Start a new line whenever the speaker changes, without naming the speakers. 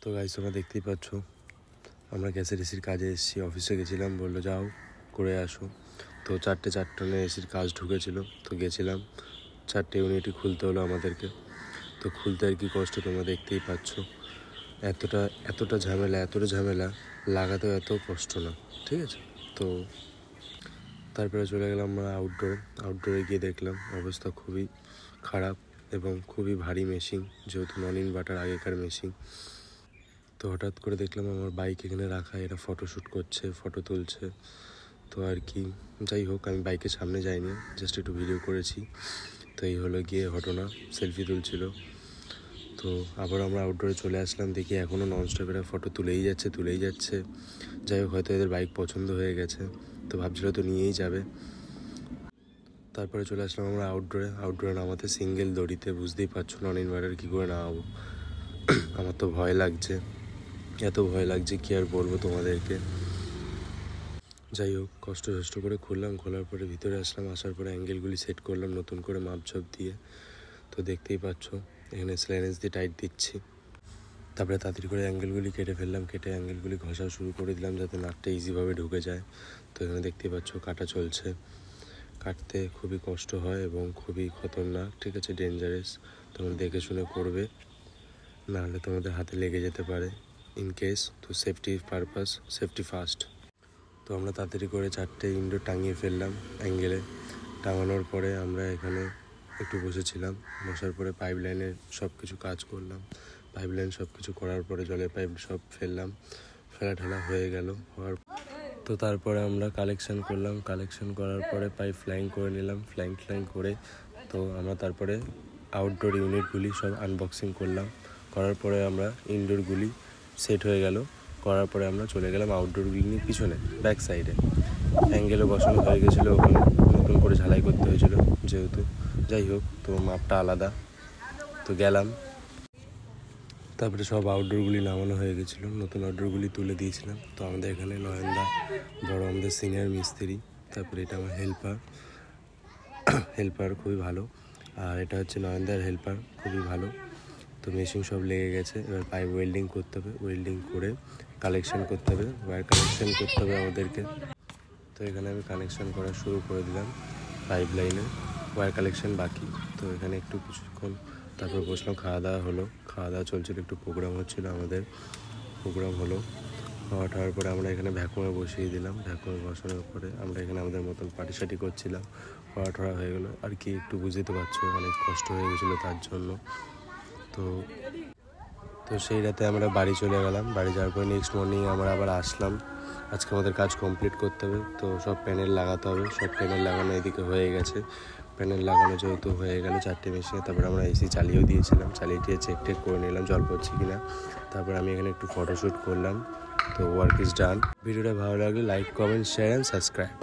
তো গাইস তোমরা দেখতেই পাচ্ছ আমরা গ্যাসের এসির কাজে এসেছি। অফিসে গেছিলাম, বললো যাও করে আসো। তো 4 টনে এসির কাজ ঢুকেছিল, তো গেছিলাম। 4 ইউনিটই খুলতে হলো আমাদেরকে। তো খুলতে আর কি কষ্ট তোমরা দেখতেই পাচ্ছ। এতটা ঝামেলা, লাগাতেও এত কষ্ট না, ঠিক আছে। তো তারপরে চলে গেলাম আমরা আউটডোরে গিয়ে দেখলাম অবস্থা খুবই খারাপ এবং খুবই ভারী মেশিন, যেহেতু নন ইনভার্টার আগেকার মেশিন। তো হঠাৎ করে দেখলাম আমার বাইক এখানে রাখা, এরা ফটোশ্যুট করছে, ফটো তুলছে। তো আর কি, যাই হোক, আমি বাইকের সামনে যাইনি, জাস্ট একটু ভিডিও করেছি। তো এই হলো গিয়ে ঘটনা, সেলফি তুলছিল। তো আবার আমরা আউটডোরে চলে আসলাম, দেখি এখনও ননস্টপ এরা ফটো তুলেই যাচ্ছে। যাই হোক, হয়তো এদের বাইক পছন্দ হয়ে গেছে, তো ভাবছিল তো নিয়েই যাবে। তারপরে চলে আসলাম আমরা আউটডোরে নামাতে সিঙ্গেল দড়িতে। বুঝতেই পারছো নন ইনভার্টার কী করে নামাবো। আমার তো ভয় লাগছে, এত ভয় লাগছে কি আর বলবো তোমাদেরকে। যাই হোক, কষ্ট করে খুললাম, খোলার পরে ভিতরে আসলাম। আসার পরে অ্যাঙ্গেলগুলি সেট করলাম নতুন করে মাপঝোপ দিয়ে। তো দেখতেই পাচ্ছ এখানে স্ল্যানেজ দিয়ে টাইট দিচ্ছি। তারপরে তাড়াতাড়ি করে অ্যাঙ্গেলগুলি কেটে ফেললাম, কেটে অ্যাঙ্গেলগুলি ঘষা শুরু করে দিলাম যাতে নাটটা ইজিভাবে ঢুকে যায়। তো এখানে দেখতেই পাচ্ছ কাটা চলছে। কাটতে খুবই কষ্ট হয় এবং খুবই খতরনাক, ঠিক আছে, ডেঞ্জারাস। তোমরা দেখে শুনে করবে, নাহলে তোমাদের হাতে লেগে যেতে পারে ইন কেস। তো সেফটি পারপাস, সেফটি ফার্স্ট। তো আমরা তাড়াতাড়ি করে 4টে উইন্ডো টাঙিয়ে ফেললাম অ্যাঙ্গেলে। টাঙানোর পরে আমরা এখানে একটু বসেছিলাম, বসার পরে পাইপ লাইনের সব কিছু কাজ করলাম। পাইপ লাইন সব কিছু করার পরে জলের পাইপ সব ফেললাম, ফেলা হয়ে গেল। তো তারপরে আমরা কালেকশন করলাম, কালেকশন করার পরে পাইপ ফ্লাইং করে নিলাম, ফ্লাইং করে। তো আমরা তারপরে আউটডোর ইউনিটগুলি সব আনবক্সিং করলাম। করার পরে আমরা ইনডোরগুলি সেট হয়ে গেল। করার পরে আমরা চলে গেলাম আউটডোর ইউনিট পিছনে ব্যাক সাইডে। অ্যাঙ্গেলও বসানো হয়ে গেছিলো, ওখানে নতুন করে ঝালাই করতে হয়েছিল যেহেতু। যাই হোক, তো মাপটা আলাদা। তো গেলাম, তারপরে সব আউটডোরগুলি নামানো হয়ে গেছিলো, নতুন আউটডোরগুলি তুলে দিয়েছিলাম। তো আমাদের এখানে নয়নদা বড়, আমাদের সিনিয়র মিস্ত্রি। তারপরে এটা আমার হেল্পার খুবই ভালো। আর এটা হচ্ছে নয়নদার হেল্পার, খুবই ভালো। তো মেশিন সব লেগে গেছে, এবার পাইপ ওয়েল্ডিং করতে হবে, ওয়েল্ডিং করে কালেকশন করতে হবে, ওয়্যার কানেকশন করতে হবে আমাদেরকে। তো এখানে আমি কানেকশন করা শুরু করে দিলাম পাইপ লাইনে, ওয়্যার কালেকশন বাকি। তো এখানে একটু কিছুক্ষণ তারপর বসলাম, খাওয়া দাওয়া চলছিল, একটু প্রোগ্রাম হচ্ছিলো আমাদের, প্রোগ্রাম হলো। খাওয়ার পরে আমরা এখানে ভ্যাকুমে বসিয়ে দিলাম। ভ্যাকুমে বসানোর পরে আমরা এখানে আমাদের মতন পার্টি করছিলাম। খাওয়া হয়ে গেলো আর কি, একটু বুঝতে পারছো অনেক কষ্ট হয়ে গেছিলো তার জন্য। তো সেই রাতে আমরা বাড়ি চলে গেলাম। বাড়ি যাওয়ার পরে নেক্সট মর্নিং আমরা আবার আসলাম। আজকে আমাদের কাজ কমপ্লিট করতে হবে, তো সব প্যানেল লাগাতে হবে। সব প্যানেল লাগানো এদিকে হয়ে গেছে। প্যানেল লাগানো যেহেতু হয়ে গেল 4টে মেশিনে, তারপরে আমরা এসি চালিয়েও দিয়েছিলাম, চালিয়ে চেক করে নিলাম জল পড়ছে কিনা। তারপরে আমি এখানে একটু ফটোশ্যুট করলাম। তো ওয়ার্ক ইজ ডান। ভিডিওটা ভালো লাগলে like, comment, share and subscribe.